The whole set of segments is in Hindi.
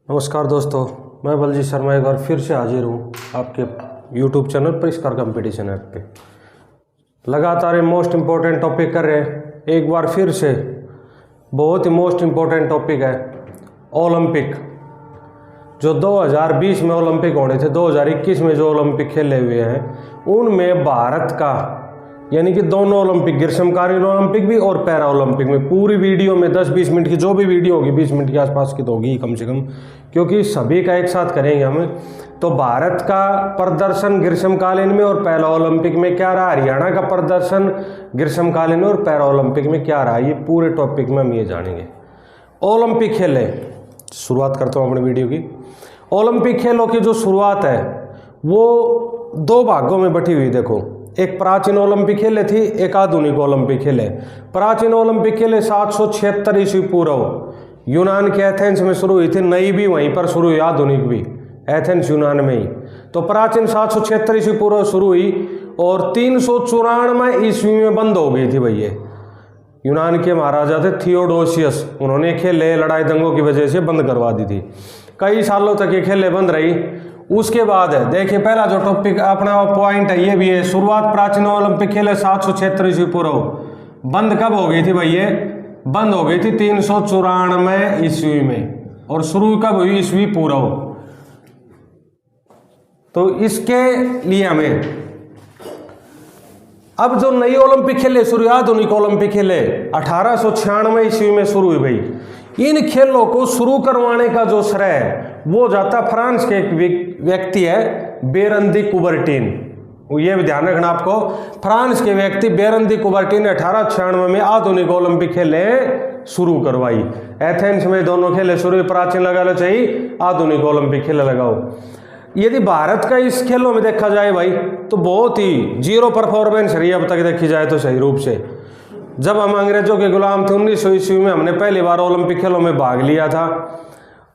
नमस्कार दोस्तों, मैं बलजीत शर्मा एक बार फिर से हाजिर हूँ आपके YouTube चैनल परिष्कार कंपटीशन ऐप पे। लगातार ये मोस्ट इम्पोर्टेंट टॉपिक कर रहे हैं। एक बार फिर से बहुत ही मोस्ट इम्पोर्टेंट टॉपिक है ओलंपिक। जो 2020 में ओलंपिक होने थे, 2021 में जो ओलंपिक खेले हुए हैं उनमें भारत का यानी कि दोनों ओलंपिक, ग्रीष्मकालीन ओलंपिक भी और पैरा ओलंपिक में पूरी वीडियो में 10-20 मिनट की जो भी वीडियो होगी 20 मिनट के आसपास की तो होगी कम से कम, क्योंकि सभी का एक साथ करेंगे हम। तो भारत का प्रदर्शन ग्रीष्मकालीन में और पैरा ओलंपिक में क्या रहा, हरियाणा का प्रदर्शन ग्रीष्मकालीन में और पैरा ओलंपिक में क्या रहा, ये पूरे टॉपिक में हम ये जानेंगे। ओलंपिक खेले, शुरुआत करता हूँ अपनी वीडियो की। ओलंपिक खेलों की जो शुरुआत है वो दो भागों में बटी हुई। देखो, एक प्राचीन ओलंपिक खेले थी, एक आधुनिक ओलंपिक खेले। प्राचीन ओलंपिक खेले 776 ईस्वी पूर्व यूनान के एथेंस में शुरू हुई थी, नई भी वहीं पर शुरू हुई, आधुनिक भी एथेंस यूनान में ही। तो प्राचीन 776 ईस्वी पूर्व शुरू हुई और 394 ईस्वी में बंद हो गई थी भैया। यूनान के महाराजा थे थियोडोसियस, उन्होंने खेले लड़ाई दंगों की वजह से बंद करवा दी थी। कई सालों तक ये खेले बंद रही। उसके बाद है, देखिए पहला जो टॉपिक अपना पॉइंट है ये भी है, शुरुआत प्राचीन ओलंपिक खेले 776 ईस्वी पूर्व। बंद कब हो गई थी भैया? बंद हो गई थी 394 ईस्वी में। और शुरू कब हुई? ईस्वी पूर्व। तो इसके लिए हमें अब जो नई ओलंपिक खेले शुरू, आधुनिक ओलंपिक खेले 1896 ईस्वी में शुरू हुई भाई। इन खेलों को शुरू करवाने का जो श्रेय है वो जाता फ्रांस के एक व्यक्ति है बेरन दी कुबर्टिन। ये भी ध्यान रखना आपको, फ्रांस के व्यक्ति बेरन दी कुबर्टिन ने 1896 में आधुनिक ओलंपिक खेले शुरू करवाई। एथेंस में दोनों खेले शुरू, प्राचीन लगा लो चाहिए, आधुनिक ओलंपिक खेले लगाओ। यदि भारत का इस खेलों में देखा जाए भाई तो बहुत ही जीरो परफॉर्मेंस रही अब तक देखी जाए तो सही रूप से। जब हम अंग्रेजों के गुलाम थे 1900 ईस्वी में हमने पहली बार ओलंपिक खेलों में भाग लिया था।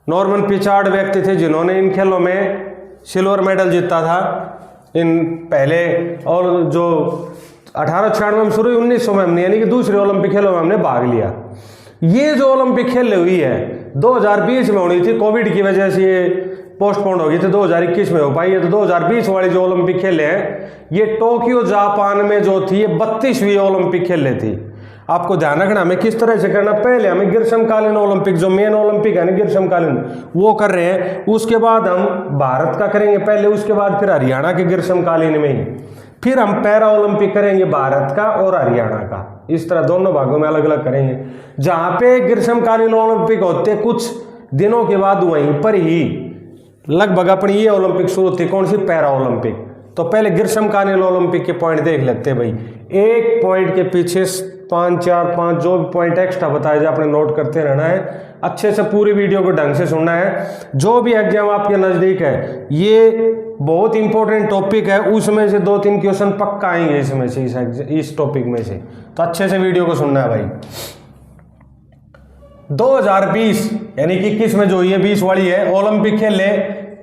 नॉर्मन पिचार्ड व्यक्ति थे जिन्होंने इन खेलों में सिल्वर मेडल जीता था इन पहले, और जो 1896 में शुरू हुई 1900 में हमने यानी कि दूसरे ओलंपिक खेलों में हमने भाग लिया। ये जो ओलंपिक खेल हुई है 2020 में होनी थी, कोविड की वजह से ये पोस्टपोन हो गई थी, 2021 में हो पाई है। तो 2020 वाली जो ओलंपिक खेले हैं ये टोक्यो जापान में जो थी ये 32वीं ओलंपिक खेले थी। आपको ध्यान रखना हमें किस तरह से करना, पहले हमें ग्रीष्मकालीन ओलंपिक जो मेन ओलंपिक है ना ग्रीष्मकालीन वो कर रहे हैं, उसके बाद हम भारत का करेंगे पहले, उसके बाद फिर हरियाणा के ग्रीष्मकालीन में ही, फिर हम पैरा ओलंपिक करेंगे भारत का और हरियाणा का। इस तरह दोनों भागों में अलग अलग करेंगे। जहां पे ग्रीष्मकालीन ओलंपिक होते कुछ दिनों के बाद वहीं पर ही लगभग अपनी ये ओलंपिक शुरू थी, कौन सी? Para Olympic. तो पहले ग्रीष्मकालीन ओलंपिक के पॉइंट देख लेते हैं भाई। एक पॉइंट के पीछे 5 जो भी पॉइंट एक्स्ट्रा बताया जाए आपने नोट करते रहना है, अच्छे से पूरी वीडियो को ढंग से सुनना है। जो भी एग्जाम आपके नजदीक है ये बहुत इंपॉर्टेंट टॉपिक है, उसमें से 2-3 क्वेश्चन पक्का आएंगे इसमें से, इस टॉपिक में से, तो अच्छे से वीडियो को सुनना है भाई। 2020 यानी कि 21 में जो ये 20 वाली है ओलंपिक खेले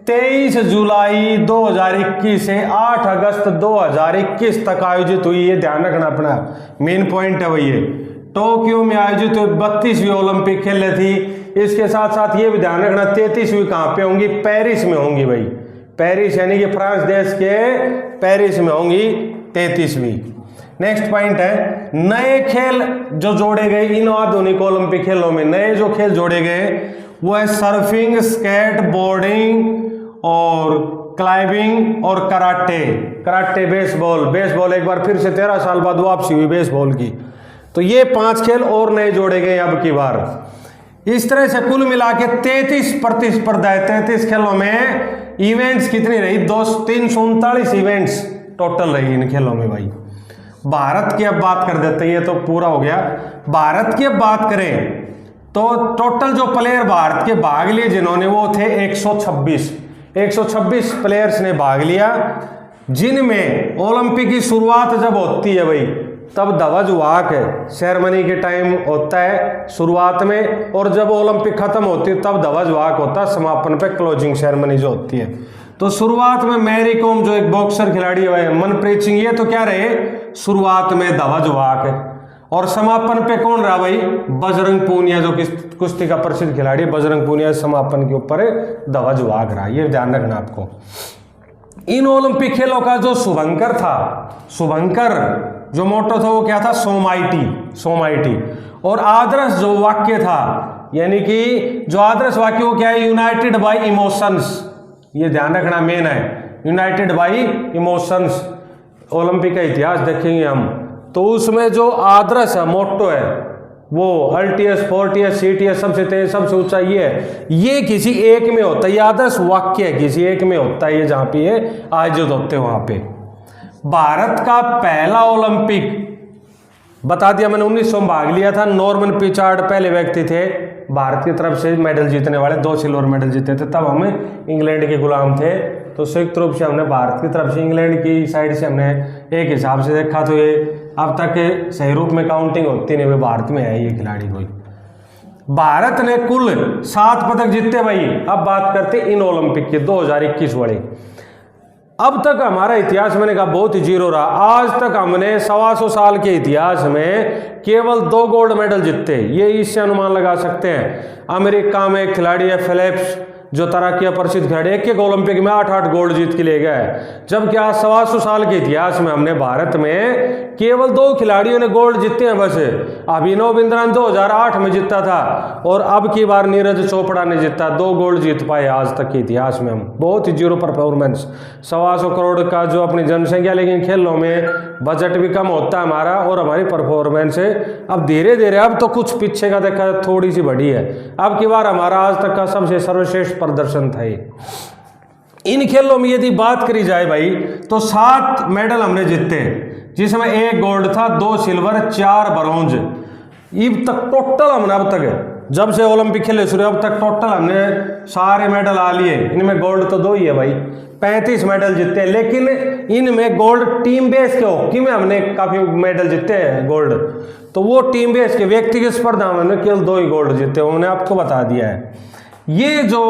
23 जुलाई 2021 से 8 अगस्त 2021 तक आयोजित हुई। ये ध्यान रखना, अपना मेन पॉइंट है भैया। टोक्यो में आयोजित हुई 32वीं ओलंपिक खेले थी। इसके साथ साथ ये भी ध्यान रखना 33वीं कहाँ पे होंगी? पेरिस में होंगी भाई। पेरिस यानी कि फ्रांस देश के पेरिस में होंगी 33वीं। नेक्स्ट पॉइंट है नए खेल जो जोड़े गए इन आधुनिक ओलंपिक खेलों में। नए जो खेल जोड़े गए वो है सर्फिंग, स्केट बोर्डिंग और क्लाइंबिंग और कराटे। कराटे, बेसबॉल एक बार फिर से 13 साल बाद वापसी हुई बेसबॉल की। तो ये 5 खेल और नए जोड़े गए अब की बार। इस तरह से कुल मिला के 33 प्रतिस्पर्धा है। 33 खेलों में इवेंट्स कितनी रही? 339 इवेंट्स टोटल रही इन खेलों में भाई। भारत की अब बात कर देते हैं, ये तो पूरा हो गया। भारत की अब बात करें तो टोटल जो प्लेयर भारत के भाग लिए जिन्होंने वो थे 126 प्लेयर्स ने भाग लिया, जिनमें ओलंपिक की शुरुआत जब होती है भाई तब ध्वज वाहक सेरेमनी के टाइम होता है शुरुआत में, और जब ओलंपिक खत्म होती है तब ध्वज वाहक होता है समापन पे, क्लोजिंग सेरेमनी जो होती है। तो शुरुआत में मैरी कॉम जो एक बॉक्सर खिलाड़ी है मनप्रीत सिंह, ये तो क्या रहे शुरुआत में ध्वज वाहक है। और समापन पे कौन रहा भाई? बजरंग पूनिया, जो कुश्ती का प्रसिद्ध खिलाड़ी बजरंग पूनिया, समापन के ऊपर ध्वज वाग रहा। ये ध्यान रखना आपको। इन ओलंपिक खेलों का जो शुभंकर था, शुभंकर जो मोटो था वो क्या था? सोमाइटी। और आदर्श जो वाक्य था, यानी कि जो आदर्श वाक्य वो क्या है? United bye emotions. ये ध्यान रखना, मेन है, यूनाइटेड बाय इमोशंस। ओलंपिक का इतिहास देखेंगे हम तो उसमें जो आदर्श है, मोटो है, वो अल्टीएस, फोर्टीएस, सीटीएस, सबसे तेज, सबसे ऊंचा ये है, ये किसी एक में होता है। ये आदर्श वाक्य है, किसी एक में होता है, ये जहां पे ये आयोजित होते हैं वहां पे। भारत का पहला ओलंपिक बता दिया मैंने, 1900 में भाग लिया था। नॉर्मन पिचार्ड पहले व्यक्ति थे भारत की तरफ से मेडल जीतने वाले, 2 सिल्वर मेडल जीते थे। तब हम इंग्लैंड के गुलाम थे, तो संयुक्त रूप से हमने भारत की तरफ से, इंग्लैंड की साइड से हमने एक हिसाब से देखा तो ये अब तक सही रूप में काउंटिंग होती नहीं, भारत में है ये खिलाड़ी कोई। भारत ने कुल 7 पदक जीते भाई। अब बात करते इन ओलंपिक के 2021 वाले। अब तक हमारा इतिहास मैंने कहा बहुत ही जीरो रहा। आज तक हमने 125 साल के इतिहास में केवल 2 गोल्ड मेडल जीते। ये इससे अनुमान लगा सकते हैं। अमेरिका में एक खिलाड़ी है फेलिप्स, जो तैराकी प्रसिद्ध खिलाड़ी, एक ओलंपिक में 8-8 गोल्ड जीत के ले गया है। जबकि आज 125 साल के इतिहास में हमने भारत में केवल 2 खिलाड़ियों ने गोल्ड जीते हैं बस। अभिनव बिंद्रा 2008 में जीता था और अब की बार नीरज चोपड़ा ने जीता, 2 गोल्ड जीत पाए आज तक के इतिहास में हम। बहुत ही जीरो परफॉर्मेंस। 125 करोड़ का जो अपनी जनसंख्या, लेकिन खेलों में बजट भी कम होता है हमारा, और हमारी परफॉर्मेंस है अब धीरे धीरे, अब तो कुछ पीछे का देखा थोड़ी सी बढ़ी है। अब की बार हमारा आज तक का सबसे सर्वश्रेष्ठ प्रदर्शन था ये। इन खेलों में यदि बात करी जाए भाई तो 7 मेडल हमने जीते, जिसमें 1 गोल्ड था, 2 सिल्वर, 4 ब्रॉन्ज। अब तक टोटल हमने, अब तक जब से ओलंपिक खेले शुरू, अब तक टोटल हमने सारे मेडल आ लिए। इनमें गोल्ड तो 2 ही है भाई, 35 मेडल जीते। लेकिन इनमें गोल्ड टीम बेस के, हॉकी में हमने काफी मेडल जीते हैं गोल्ड, तो वो टीम बेस के व्यक्तिगत स्पर्धा में केवल 2 ही गोल्ड जीते, उन्होंने आपको बता दिया है। ये जो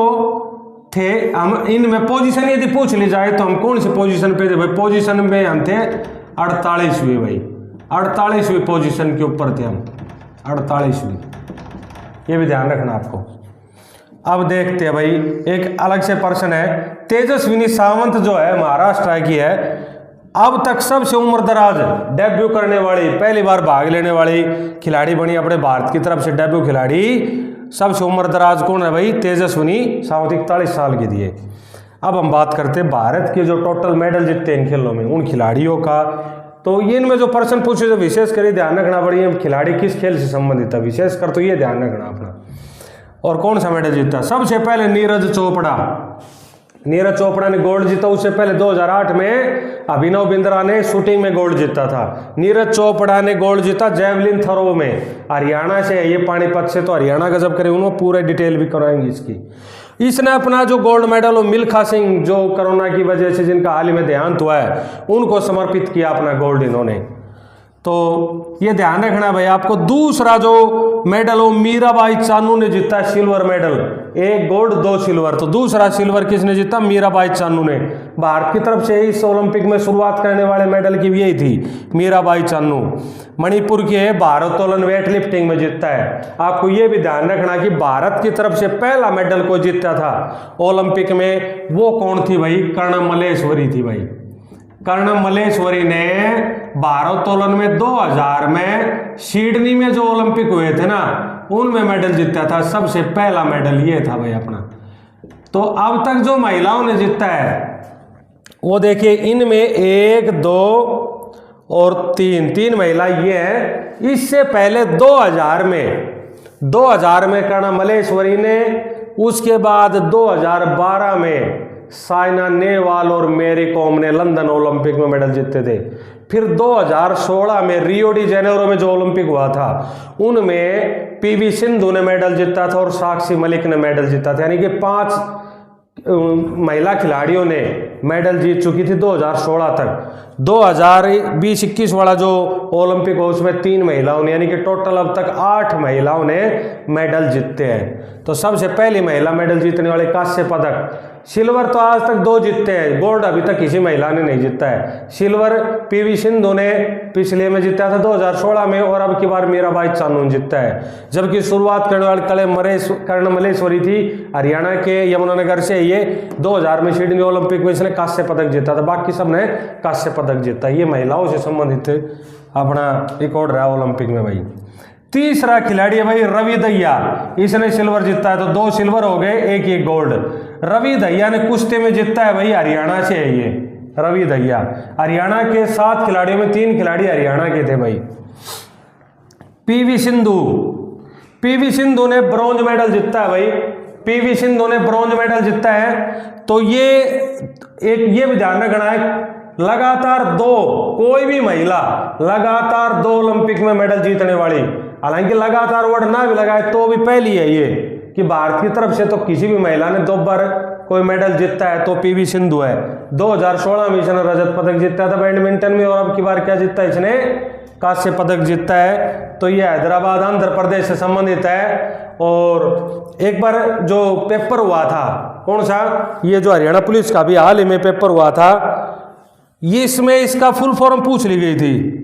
थे हम, इनमें पोजीशन यदि पूछ ली जाए तो हम कौन सी पोजीशन पे थे भाई? पोजीशन में हम थे 48वीं भाई, 48वीं पोजीशन के ऊपर थे हम, 48वीं। ये भी ध्यान रखना आपको। अब देखते हैं भाई, एक अलग से पर्सन है तेजस्विनी सावंत, जो है महाराष्ट्र की है। अब तक सबसे उम्र दराज डेब्यू करने वाली, पहली बार भाग लेने वाली खिलाड़ी बनी अपने भारत की तरफ से। डेब्यू खिलाड़ी सबसे उम्र दराज कौन है भाई? तेजस्विनी सावंत, 41 साल की थी। अब हम बात करते हैं भारत के जो टोटल मेडल जीतते हैं इन खेलों में, उन खिलाड़ियों का। तो ये इनमें जो पर्सन पूछे जो विशेष कर ध्यान रखना पड़ेगा, खिलाड़ी किस खेल से संबंधित है विशेष कर, तो ये ध्यान रखना अपना। और कौन सा मेडल जीता? सबसे पहले नीरज चोपड़ा। नीरज चोपड़ा ने गोल्ड जीता। उससे पहले 2008 में अभिनव बिंद्रा ने शूटिंग में गोल्ड जीता था। नीरज चोपड़ा ने गोल्ड जीता जेवलिन थ्रो में, हरियाणा से, ये पानीपत से। तो हरियाणा का जब करें उन्होंने पूरे डिटेल भी कराएंगे इसकी। इसने अपना जो गोल्ड मेडल हो मिल्खा सिंह, जो कोरोना की वजह से जिनका हाल ही में देहांत हुआ है, उनको समर्पित किया अपना गोल्ड इन्होंने। तो ये ध्यान रखना भाई आपको। दूसरा जो मेडल हो मीराबाई चानू ने जीता, सिल्वर मेडल, 1 गोल्ड 2 सिल्वर। तो दूसरा सिल्वर किसने जीता? मीराबाई चानू ने। भारत की तरफ से इस ओलंपिक में शुरुआत करने वाले मेडल की भी यही थी, मीराबाई चानू। मणिपुर की है, भारोत्तोलन वेट लिफ्टिंग में जीतता है। आपको ये भी ध्यान रखना कि भारत की तरफ से पहला मेडल को जीता था ओलंपिक में, वो कौन थी भाई? कर्णम मल्लेश्वरी थी भाई। कर्णम मल्लेश्वरी ने भारोत्तोलन में 2000 में सिडनी में जो ओलंपिक हुए थे ना, उनमें मेडल जीता था। सबसे पहला मेडल ये था भाई अपना। तो अब तक जो महिलाओं ने जीता है वो देखिए, इनमें 1, 2 और 3 महिला ये है। इससे पहले 2000 में कर्णम मल्लेश्वरी ने, उसके बाद 2012 में साइना नेहवाल और मैरी कॉम ने लंदन ओलंपिक में मेडल जीते थे। फिर 2016 में रियो डी जेनेरो में जो ओलंपिक हुआ था, उनमें पीवी सिंधु ने मेडल जीता था और साक्षी मलिक ने मेडल जीता था। यानी कि 5 महिला खिलाड़ियों ने मेडल जीत चुकी थी 2016 तक। 2020-21 वाला जो ओलंपिक हो उसमें 3 महिलाओं ने, यानी कि टोटल अब तक 8 महिलाओं ने मेडल जीते हैं। तो सबसे पहली महिला मेडल जीतने वाले कांस्य पदक सिल्वर तो आज तक 2 जीतते हैं, गोल्ड अभी तक किसी महिला ने नहीं जीता है। सिल्वर पीवी सिंधु ने पिछले में जीता था 2016 में, और अब की बार मीराबाई चानू ने जीता है। जबकि शुरुआत करने वाली कर्ण मलेश्वरी थी हरियाणा के यमुनानगर से, ये 2000 में सिडनी ओलंपिक में इसने कांस्य पदक जीता था, बाकी सब ने कांस्य पदक जीता। ये महिलाओं से संबंधित अपना रिकॉर्ड रहा ओलंपिक में भाई। तीसरा खिलाड़ी है भाई रवि दहिया, इसने सिल्वर जीता है, तो 2 सिल्वर हो गए, 1 गोल्ड। रवि दहिया ने कुश्ती में जीता है भाई, हरियाणा से है ये रवि दहिया। हरियाणा के 7 खिलाड़ियों में 3 खिलाड़ी हरियाणा के थे भाई। पीवी सिंधु ने ब्रॉन्ज मेडल जीता है भाई, पीवी सिंधु ने ब्रॉन्ज मेडल जीता है। तो ये भी ध्यान रखना है, लगातार 2, कोई भी महिला लगातार 2 ओलंपिक में मेडल जीतने वाली, हालांकि लगातार वर्ड ना भी लगाए तो भी पहली है ये, कि भारत की तरफ से तो किसी भी महिला ने 2 बार कोई मेडल जीता है तो पीवी सिंधु है। 2016 में इसने रजत पदक जीता था बैडमिंटन में, और अब की बार क्या जीता है इसने, कांस्य पदक जीता है। तो ये हैदराबाद आंध्र प्रदेश से संबंधित है। और एक बार जो पेपर हुआ था, कौन सा, ये जो हरियाणा पुलिस का भी हाल ही में पेपर हुआ था, ये इसमें इसका फुल फॉर्म पूछ ली गई थी।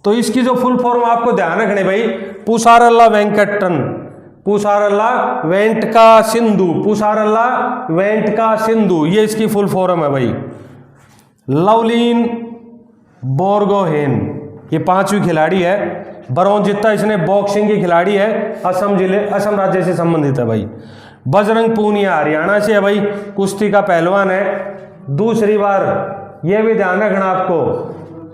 तो इसकी जो फुल फॉर्म आपको ध्यान रखने भाई, पुसारल्ला वेंकटन, पुसारल्ला वेंटका सिंधु, पुसारल्ला वेंटका सिंधु, ये इसकी फुल फॉर्म है भाई। लवलीन बोरगोहेन, ये 5वीं खिलाड़ी है, ब्रॉन्ज जीता इसने, बॉक्सिंग की खिलाड़ी है, असम राज्य से संबंधित है भाई। बजरंग पूनिया हरियाणा से है भाई, कुश्ती का पहलवान है। दूसरी बार ये भी ध्यान रखना आपको,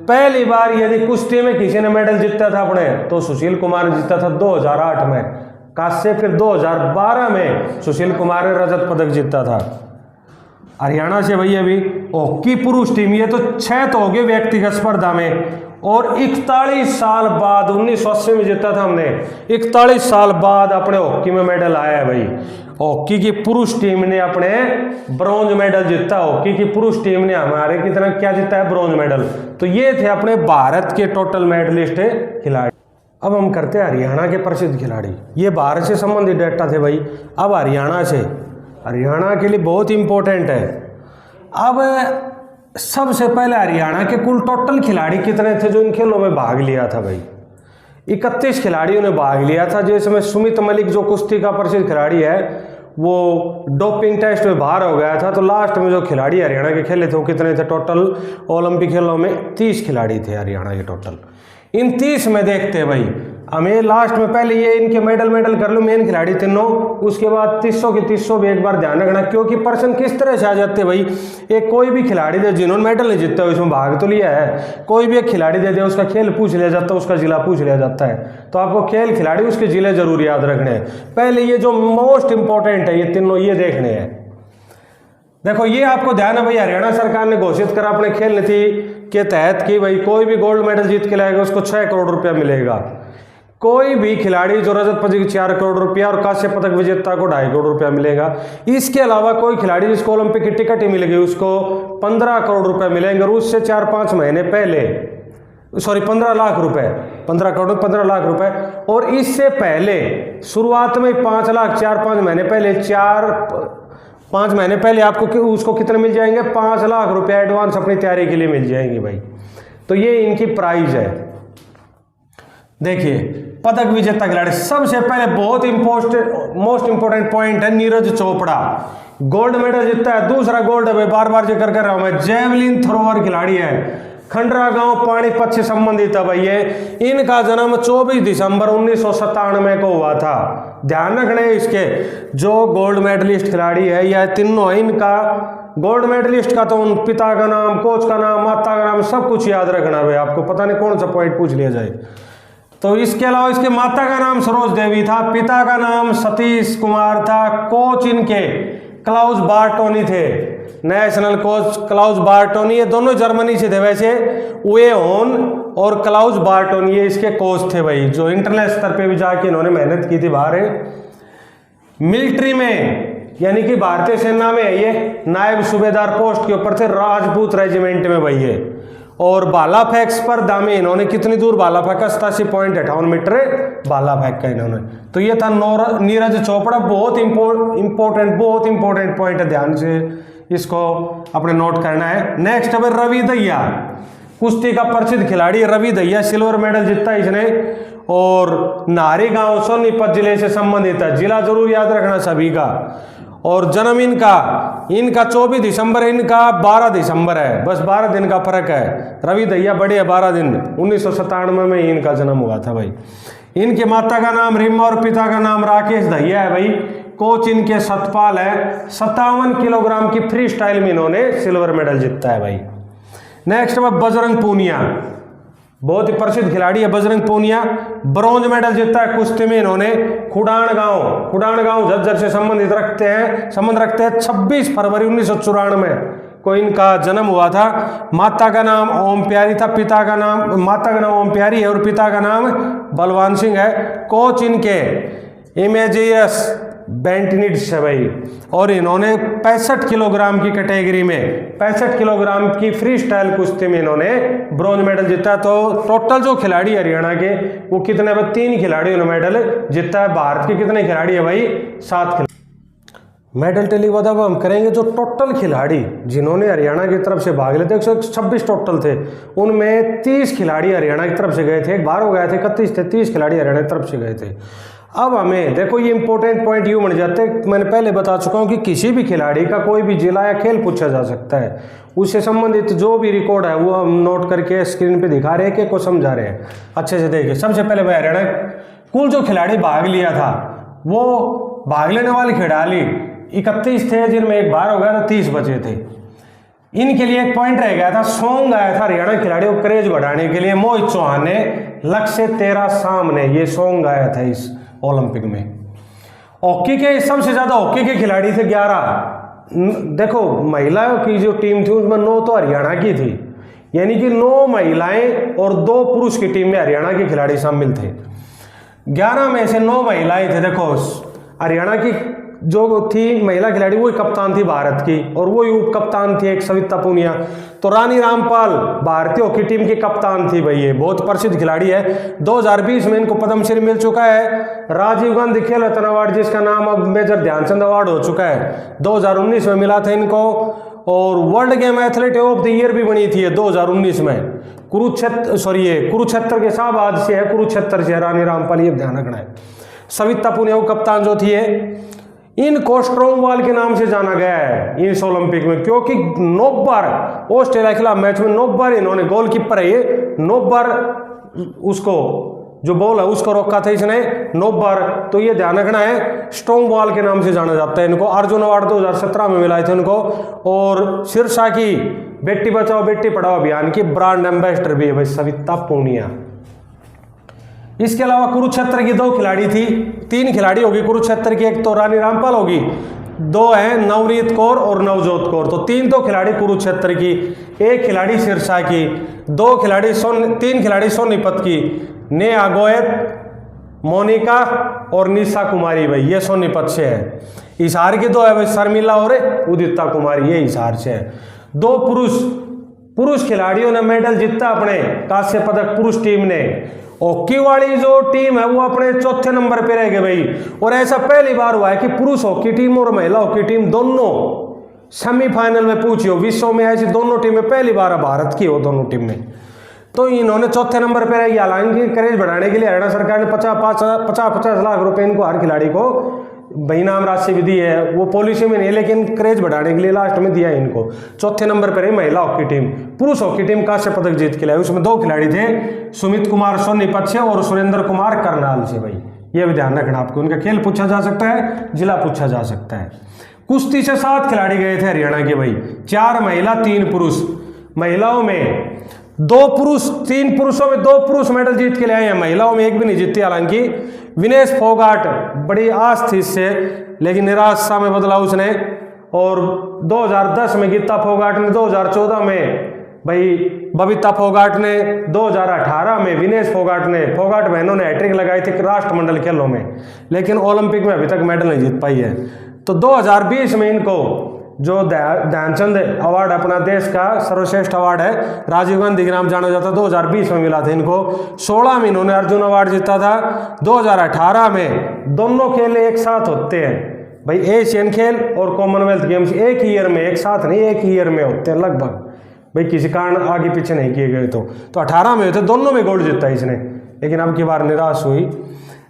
पहली बार यदि कुश्ती में किसी ने मेडल जीता था अपने, तो सुशील कुमार ने जीता था 2008 में कांस्य, फिर 2012 में सुशील कुमार ने रजत पदक जीता था हरियाणा से भाई। अभी हॉकी पुरुष टीम, ये तो 6 तो हो गए व्यक्तिगत स्पर्धा में, और 41 साल बाद 1980 में जीता था हमने, 41 साल बाद अपने हॉकी में मेडल आया है भाई। हॉकी की पुरुष टीम ने अपने ब्रॉन्ज मेडल जीता, हॉकी की पुरुष टीम ने हमारे की तरह क्या जीता है, ब्रॉन्ज मेडल। तो ये थे अपने भारत के टोटल मेडलिस्ट खिलाड़ी। अब हम करते हैं हरियाणा के प्रसिद्ध खिलाड़ी, ये भारत से संबंधित डेटा थे भाई। अब हरियाणा से, हरियाणा के लिए बहुत इंपॉर्टेंट है। अब सबसे पहले हरियाणा के कुल टोटल खिलाड़ी कितने थे जो इन खेलों में भाग लिया था भाई, 31 खिलाड़ियों ने भाग लिया था। जिसमें सुमित मलिक जो कुश्ती का प्रसिद्ध खिलाड़ी है, वो डोपिंग टेस्ट में बाहर हो गया था। तो लास्ट में जो खिलाड़ी हरियाणा के खेले थे वो कितने थे टोटल ओलंपिक खेलों में, 30 खिलाड़ी थे हरियाणा के टोटल। इन 30 में देखते हैं भाई, हमें लास्ट में पहले ये इनके मेडल कर लो, मेन खिलाड़ी तीनों, उसके बाद 300 की 300 भी एक बार ध्यान रखना, क्योंकि पर्सन किस तरह से आ जाते हैं भाई। एक कोई भी खिलाड़ी दे जिन्होंने मेडल नहीं जीता है, उसमें भाग तो लिया है, कोई भी एक खिलाड़ी दे दे, उसका खेल पूछ लिया जाता है, उसका जिला पूछ लिया जाता है। तो आपको खेल, खिलाड़ी, उसके जिले जरूर याद रखने हैं। पहले ये जो मोस्ट इंपॉर्टेंट है, ये तीनों ये देखने हैं। देखो ये आपको ध्यान है भाई, हरियाणा सरकार ने घोषित करा अपने खेल नीति के तहत कि भाई कोई भी गोल्ड मेडल जीत के लाएगा उसको 6 करोड़ रुपया मिलेगा। कोई भी खिलाड़ी जो रजत पदक 4 करोड़ रुपया, और कांस्य पदक विजेता को 2.5 करोड़ रुपया मिलेगा। इसके अलावा कोई खिलाड़ी जिसको ओलंपिक की टिकट ही मिल गई उसको 15 करोड़ रुपए मिलेंगे, और उससे 4-5 महीने पहले, सॉरी 15 लाख रुपए, 15 करोड़ 15 लाख रुपए। और इससे पहले शुरुआत में 5 लाख, 4-5 महीने पहले, 4-5 महीने पहले आपको उसको कितने मिल जाएंगे, 5 लाख रुपए एडवांस अपनी तैयारी के लिए मिल जाएंगे भाई। तो ये इनकी प्राइज है। देखिए पदक विजेता खिलाड़ी, सबसे पहले बहुत मोस्ट इंपोर्टेंट पॉइंट है, नीरज चोपड़ा गोल्ड मेडल जीता है, दूसरा गोल्ड है, बार बार जिक्र कर रहा हूं मैं। जेवलिन थ्रोअर खिलाड़ी है, खंडरा गांव पानीपत से संबंधित है भाई। ये इनका जन्म 24 दिसंबर 1997 को हुआ था। ध्यान रखने इसके, जो गोल्ड मेडलिस्ट खिलाड़ी है यह तीनों, इनका गोल्ड मेडलिस्ट का तो उन पिता का नाम, कोच का नाम, माता का नाम, सब कुछ याद रखना भाई। आपको पता नहीं कौन सा पॉइंट पूछ लिया जाए। तो इसके अलावा इसके माता का नाम सरोज देवी था, पिता का नाम सतीश कुमार था, कोच इनके क्लाउस बार्टोनी थे, नेशनल कोच क्लाउस बार्टोनी। ये दोनों जर्मनी से थे वैसे, उए होन और क्लाउस बार्टोनी ये इसके कोच थे भाई, जो इंटरनेशनल स्तर पे भी जाके इन्होंने मेहनत की थी बाहर। मिलिट्री में यानी कि भारतीय सेना में ये नायब सूबेदार पोस्ट के ऊपर थे, राजपूत रेजिमेंट में भाई ये। और भाला फेंक स्पर्धा में इन्होंने कितनी दूर भाला फेंका, 87.58 मीटर भाला फेंका इन्होंने। तो ये था नीरज चोपड़ा। बहुत इंपॉर्टेंट पॉइंट है, ध्यान से इसको अपने नोट करना है। नेक्स्ट है रवि दहिया, कुश्ती का प्रसिद्ध खिलाड़ी रवि दहिया, सिल्वर मेडल जीता इसने और नारी गांव सोनीपत जिले से संबंधित है। जिला जरूर याद रखना सभी का। और जन्म इनका 24 दिसंबर, इनका 12 दिसंबर है, बस 12 दिन का फर्क है। रवि दहिया बड़े है 12 दिन। 1997 में इनका जन्म हुआ था भाई। इनके माता का नाम रीमा और पिता का नाम राकेश दहिया है भाई। कोच इनके सतपाल है। 57 किलोग्राम की फ्री स्टाइल में इन्होंने सिल्वर मेडल जीता है भाई। नेक्स्ट है बजरंग पूनिया, बहुत ही प्रसिद्ध खिलाड़ी है बजरंग पूनिया। ब्रॉन्ज मेडल जीता है कुश्ती में इन्होंने। खुडान गांव झज्जर से संबंध रखते हैं। 26 फरवरी 1994 को इनका जन्म हुआ था। माता का नाम ओम प्यारी था, माता का नाम ओम प्यारी है और पिता का नाम बलवान सिंह है। कोच इनके इमेजियस बेंटनिड्स है भाई। और इन्होंने 65 किलोग्राम की कैटेगरी में 65 किलोग्राम की फ्री स्टाइल कुश्ती में इन्होंने ब्रॉन्ज मेडल जीता। तो टोटल जो खिलाड़ी हरियाणा के वो कितने, 3 खिलाड़ियों ने मेडल जीता है। भारत के कितने खिलाड़ी है भाई, 7 खिलाड़ी। मेडल टेली अब हम करेंगे जो टोटल खिलाड़ी जिन्होंने हरियाणा की तरफ से भाग लेते 126 टोटल थे, उनमें 30 खिलाड़ी हरियाणा की तरफ से गए थे। 12 गए थे, 31 थे, 30 खिलाड़ी हरियाणा की तरफ से गए थे। अब हमें देखो ये इंपॉर्टेंट पॉइंट यूं बन जाते हैं, मैंने पहले बता चुका हूं कि किसी भी खिलाड़ी का कोई भी जिला या खेल पूछा जा सकता है। उससे संबंधित जो भी रिकॉर्ड है वो हम नोट करके स्क्रीन पे दिखा रहे हैं कि को समझा रहे हैं। अच्छे से देखिए। सबसे पहले भाई हरियाणा कुल जो खिलाड़ी भाग लिया था, वो भाग लेने वाले खिलाड़ी 31 थे, जिनमें एक बार हो गया था, 30 बचे थे। इनके लिए एक पॉइंट रह गया था, सॉन्ग आया था हरियाणा खिलाड़ियों को क्रेज बढ़ाने के लिए। मोहित चौहान ने लक्ष्य तेरा सामने ये सॉन्ग आया था इस ओलंपिक में। हॉकी के सबसे ज्यादा हॉकी के खिलाड़ी थे 11। देखो महिलाओं की जो टीम थी उसमें 9 तो हरियाणा की थी, यानी कि 9 महिलाएं और 2 पुरुष की टीम में हरियाणा के खिलाड़ी शामिल थे। 11 में से 9 महिलाएं थे। देखो हरियाणा की जो थी महिला खिलाड़ी वही कप्तान थी भारत की, और वही उप कप्तान थी एक सविता पूनिया। तो रानी रामपाल भारतीय हॉकी टीम की कप्तान थी भाई। ये बहुत प्रसिद्ध खिलाड़ी है। 2020 में इनको पद्मश्री मिल चुका है। राजीव गांधी खेल रत्न अवार्ड, जिसका नाम अब मेजर ध्यानचंद अवार्ड हो चुका है, 2019 में मिला था इनको। और world game athlete of the year भी बनी थी 2019 में। कुरुक्षेत्र के शाहबाद से है, कुरुक्षेत्र से रानी रामपाल, ये ध्यान रखना है। सविता पूनिया कप्तान जो थी, इनको स्ट्रॉन्ग बॉल के नाम से जाना गया है इस ओलंपिक में, क्योंकि 9 बार ऑस्ट्रेलिया के खिलाफ मैच में 9 बार इन्होंने, गोलकीपर है ये, 9 बार उसको जो बॉल है उसको रोका था इसने 9 बार। तो ये ध्यान रखना है, स्ट्रॉन्ग बॉल के नाम से जाना जाता है इनको। अर्जुन अवार्ड 2017 में मिला था इनको। और सिरसा की बेटी बचाओ बेटी पढ़ाओ अभियान की ब्रांड एम्बेसडर भी है भाई सविता पूनिया। इसके अलावा कुरुक्षेत्र की 2 खिलाड़ी थी, 3 खिलाड़ी होगी कुरुक्षेत्र की, एक तो रानी रामपाल होगी, 2 है नवनीत कौर और नवजोत कौर। तो 3 तो खिलाड़ी कुरुक्षेत्र की, 1 खिलाड़ी सिरसा की, 3 खिलाड़ी सोनीपत की, नेहा गोयत, मोनिका और निशा कुमारी भाई, ये सोनीपत से है। हिसार की 2 है भाई, शर्मिला और उदिता कुमारी, ये हिसार से है। 2 पुरुष खिलाड़ियों ने मेडल जीता अपने, कांस्य पदक पुरुष टीम ने। हॉकी वाली जो टीम है वो अपने 4थे नंबर पे रह गए भाई। और ऐसा पहली बार हुआ है कि पुरुष हॉकी टीम और महिला हॉकी टीम दोनों सेमीफाइनल में पहुंची हो। विश्व में ऐसी दोनों टीमें पहली बार है, भारत की हो दोनों टीम में। तो इन्होंने 4थे नंबर पे रही। हालांकि क्रेज बढ़ाने के लिए हरियाणा सरकार ने 50 लाख रुपए इनको हर खिलाड़ी को इनाम राशि भी दी है, वो पॉलिसी में नहीं, लेकिन क्रेज बढ़ाने के लिए लास्ट में दिया इनको। 4थे नंबर पर रही महिला हॉकी टीम। पुरुष हॉकी टीम कांस्य पदक जीत के लिए, उसमें 2 खिलाड़ी थे, सुमित कुमार सोनीपत से और सुरेंद्र कुमार करनाल से भाई। ये भी ध्यान रखना आपको, उनका खेल पूछा जा सकता है, जिला पूछा जा सकता है। कुश्ती से 7 खिलाड़ी गए थे हरियाणा के भाई, 4 महिला 3 पुरुष। महिलाओं में 2 पुरुष, 3 पुरुषों में 2 पुरुष मेडल जीत के ले आए हैं। महिलाओं में एक भी नहीं जीती। हालांकि विनेश फोगाट, बड़ी आस थी इससे, लेकिन निराशा में बदला उसने। और 2010 में गीता फोगाट ने, 2014 में भाई बबीता फोगाट ने, 2018 में विनेश फोगाट ने, फोगाट बहनों ने हैट्रिक लगाई थी राष्ट्रमंडल खेलों में, लेकिन ओलंपिक में अभी तक मेडल नहीं जीत पाई है। तो 2020 में इनको जो ध्यानचंद अवार्ड अपना देश का सर्वश्रेष्ठ अवार्ड है, राजीव गांधी के नाम जाना जाता, 2020 में मिला था इनको। 16 में इन्होंने अर्जुन अवार्ड जीता था। 2018 में दोनों खेल एक साथ होते हैं भाई, एशियन खेल और कॉमनवेल्थ गेम्स एक ईयर में, एक साथ नहीं, एक ईयर में होते हैं लगभग भाई, किसी कारण आगे पीछे नहीं किए गए। तो 18 में होते, दोनों में गोल्ड जीता इसने, लेकिन अब की बार निराश हुई।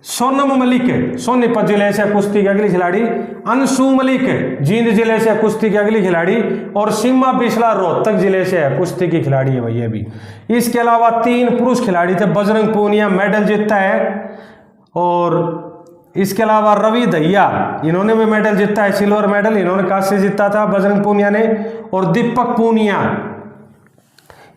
सोनम मलिक सोनीपत जिले से कुश्ती की अगली खिलाड़ी, अंशु मलिक जींद जिले से कुश्ती की अगली खिलाड़ी, और सीमा बिस्ला रोहतक जिले से है कुश्ती की खिलाड़ी है भैया भी। इसके अलावा 3 पुरुष खिलाड़ी थे, बजरंग पूनिया मेडल जीता है, और इसके अलावा रवि दहिया इन्होंने भी मेडल जीता है, सिल्वर मेडल, इन्होंने कांस्य जीता था बजरंग पूनिया ने। और दीपक पूनिया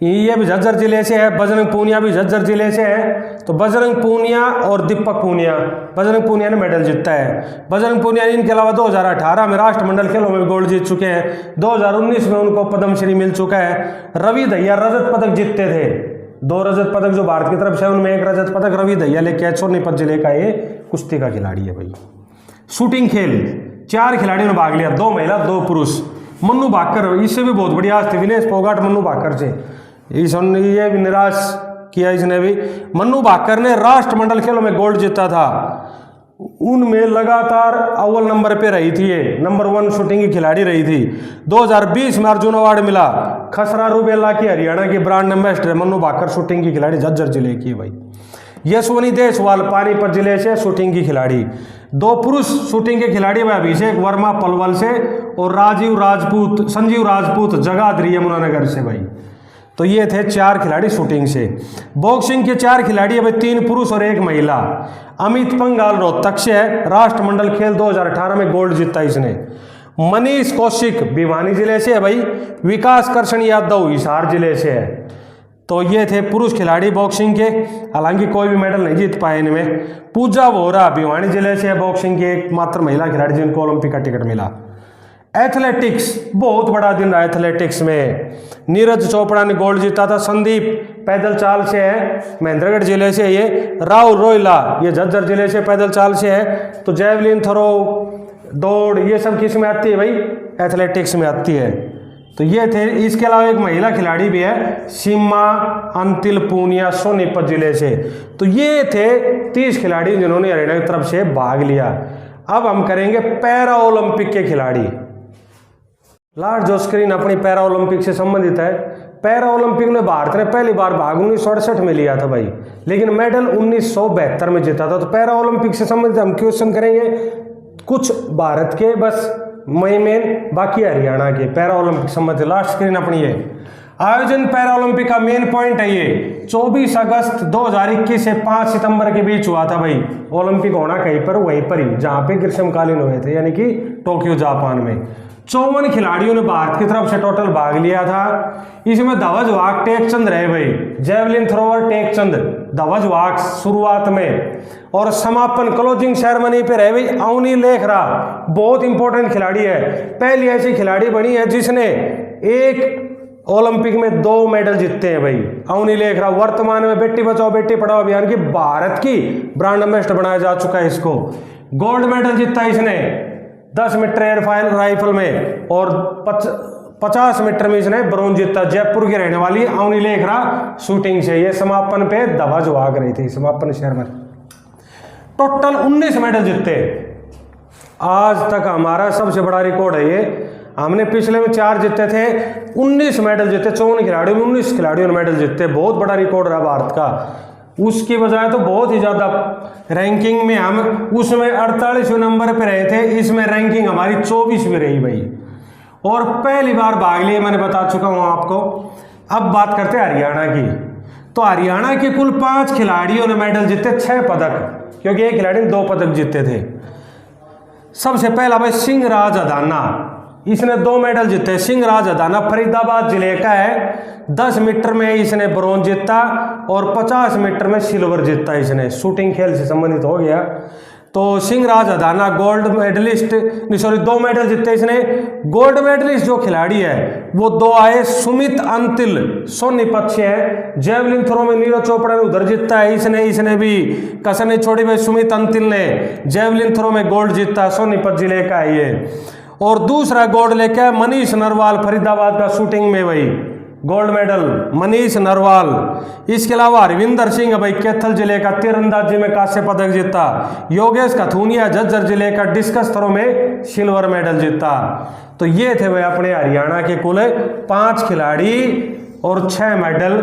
ये भी झज्जर जिले से है, बजरंग पूनिया भी झज्जर जिले से है। तो बजरंग पूनिया और दीपक पूनिया, बजरंग पूनिया ने मेडल जीता है। बजरंग पूनिया इनके अलावा 2018 में राष्ट्रमंडल खेलों में गोल्ड जीत चुके हैं, 2019 में उनको पद्मश्री मिल चुका है। रवि दहिया रजत पदक जीतते थे, 2 रजत पदक जो भारत की तरफ से, उनमें 1 रजत पदक रवि दहिया लेके आए। सोनीपत जिले का ये कुश्ती का खिलाड़ी है भाई। शूटिंग खेल 4 खिलाड़ियों ने भाग लिया, 2 महिला 2 पुरुष। मन्नू भाकर, इससे भी बहुत बड़ी आज थी, विनेश फोगाट मन्नू भाकर से, ये भी निराश किया इसने भी। मन्नू भाकर ने राष्ट्रमंडल खेलों में गोल्ड जीता था, उनमें लगातार अव्वल नंबर पे रही थी, ये नंबर 1 शूटिंग की खिलाड़ी रही थी। 2020 में अर्जुन अवार्ड मिला, खसरा रूबेला की हरियाणा की brand ambassador Mannu Bhaker shooting की खिलाड़ी, झज्जर जिले की भाई। यशवनी देशवाल पानीपत जिले से शूटिंग की खिलाड़ी। 2 पुरुष शूटिंग के खिलाड़ी व अभिषेक वर्मा पलवल से, और संजीव राजपूत जगाधरी यमुनानगर से भाई। तो ये थे 4 खिलाड़ी शूटिंग से। बॉक्सिंग के 4 खिलाड़ी, अब 3 पुरुष और 1 महिला। अमित पंगाल रोहतक से है, राष्ट्रमंडल खेल 2018 में गोल्ड जीता इसने। मनीष कौशिक भिवानी जिले से है भाई, विकास कृष्ण यादव हिसार जिले से है। तो ये थे पुरुष खिलाड़ी बॉक्सिंग के, हालांकि कोई भी मेडल नहीं जीत पाए इनमें। पूजा वोरा भिवानी जिले से है, बॉक्सिंग की एकमात्र महिला खिलाड़ी जिनको ओलंपिक का टिकट मिला। एथलेटिक्स, बहुत बड़ा दिन रहा एथलेटिक्स में, नीरज चोपड़ा ने गोल्ड जीता था। संदीप पैदल चाल से है, महेंद्रगढ़ जिले से ये। राहुल रोयला ये झज्जर जिले से पैदल चाल से है। तो जैवलिन थ्रो, दौड़, ये सब किस में आती है भाई, एथलेटिक्स में आती है। तो ये थे। इसके अलावा एक महिला खिलाड़ी भी है, सीमा अंतिल पूनिया सोनीपत जिले से। तो ये थे 30 खिलाड़ी जिन्होंने हरियाणा की तरफ से भाग लिया। अब हम करेंगे पैरा ओलंपिक के खिलाड़ी। लास्ट जो स्क्रीन अपनी पैरा ओलंपिक से संबंधित है। पैरा ओलंपिक में भारत ने पहली बार भाग 1968 में लिया था भाई, लेकिन मेडल 1972 में जीता था। तो पैरा ओलंपिक से संबंधित हम क्वेश्चन करेंगे, कुछ भारत के बस मेन, बाकी हरियाणा के पैरा ओलंपिक संबंधित। लास्ट स्क्रीन अपनी है। आयोजन पैरा ओलंपिक का मेन पॉइंट है ये 24 अगस्त 2021 से 5 सितंबर के बीच हुआ था भाई। ओलंपिक होना कहीं पर, वहीं पर ही जहां पे ग्रीष्मकालीन हुए थे, यानी कि टोक्यो जापान में। 54 खिलाड़ियों ने भारत की तरफ से टोटल भाग लिया था। इसमें धवज वाहक टेकचंद रहे भाई, जेवलिन थ्रोवर टेकचंद धवज वाहक शुरुआत में, और समापन क्लोजिंग सेरेमनी पे रहे भाई अवनी लेखरा, बहुत इंपॉर्टेंट खिलाड़ी है। पहली ऐसी खिलाड़ी बनी है जिसने एक ओलंपिक में 2 मेडल जीते हैं भाई, अवनी लेखरा। वर्तमान में बेटी बचाओ बेटी पढ़ाओ अभियान की भारत की ब्रांड एम्बेसडर बनाया जा चुका है इसको। गोल्ड मेडल जीता इसने 10 मीटर एयर राइफल में, और 50 मीटर में इसने ब्रोंज जीता। जयपुर की रहने वाली अवनी लेखरा शूटिंग से। ये समापन पे धवज वाहक रही थी, समापन सेरेमनी। टोटल 19 मेडल जीते, आज तक हमारा सबसे बड़ा रिकॉर्ड है ये। हमने पिछले में 4 जीते थे, 19 मेडल जीते। 54 खिलाड़ियों में 19 खिलाड़ियों ने मेडल जीते, बहुत बड़ा रिकॉर्ड रहा भारत का। उसकी बजाय तो बहुत ही ज्यादा रैंकिंग में हम उसमें 48वें नंबर पे रहे थे, इसमें रैंकिंग हमारी 24वीं रही भाई। और पहली बार भाग लिए, मैंने बता चुका हूं आपको। अब बात करते हैं हरियाणा की। तो हरियाणा के कुल 5 खिलाड़ियों ने मेडल जीते, 6 पदक, क्योंकि एक खिलाड़ी ने 2 पदक जीते थे। सबसे पहला भाई सिंह राज अदाना, इसने 2 मेडल जीते। सिंह राज अदाना फरीदाबाद जिले का है। 10 मीटर में इसने ब्रोंज जीता और 50 मीटर में सिल्वर जीता। इसने शूटिंग खेल से संबंधित हो गया। तो सिंह राज अदाना गोल्ड मेडलिस्ट, 2 मेडल जीते इसने। गोल्ड मेडलिस्ट जो खिलाड़ी है वो 2 आए, सुमित अंतिल सोनीपत से है। जेवलिन थ्रो में नीरज चोपड़ा ने उधर जीता है, इसने भी कसर नहीं छोड़ी भाई। सुमित अंतिल ने जेवलिन थ्रो में गोल्ड जीता, सोनीपत जिले का है ये। और दूसरा गोल्ड लेके आए मनीष नरवाल, फरीदाबाद का शूटिंग में भाई गोल्ड मेडल मनीष नरवाल। इसके अलावा हरविंदर सिंह भाई कैथल जिले का तीरंदाजी में कांस्य पदक जीता। योगेश कथुनिया झज्जर जिले का डिस्कस थ्रो में सिल्वर मेडल जीता। तो ये थे भाई अपने हरियाणा के कुल 5 खिलाड़ी और 6 मेडल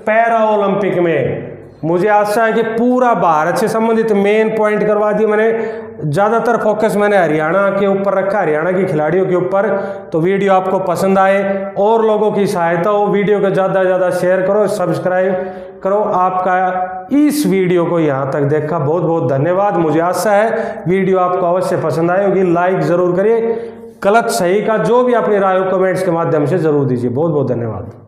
पैरा ओलंपिक में। मुझे आशा है कि पूरा भारत से संबंधित मेन पॉइंट करवा दिए मैंने। ज़्यादातर फोकस मैंने हरियाणा के ऊपर रखा, हरियाणा की खिलाड़ियों के ऊपर। तो वीडियो आपको पसंद आए और लोगों की सहायता हो, वीडियो को ज़्यादा से ज़्यादा शेयर करो, सब्सक्राइब करो। आपका इस वीडियो को यहाँ तक देखा बहुत बहुत धन्यवाद। मुझे आशा है वीडियो आपको अवश्य पसंद आए होगी। लाइक ज़रूर करिए, गलत सही का जो भी अपनी राय हो कमेंट्स के माध्यम से ज़रूर दीजिए। बहुत बहुत धन्यवाद।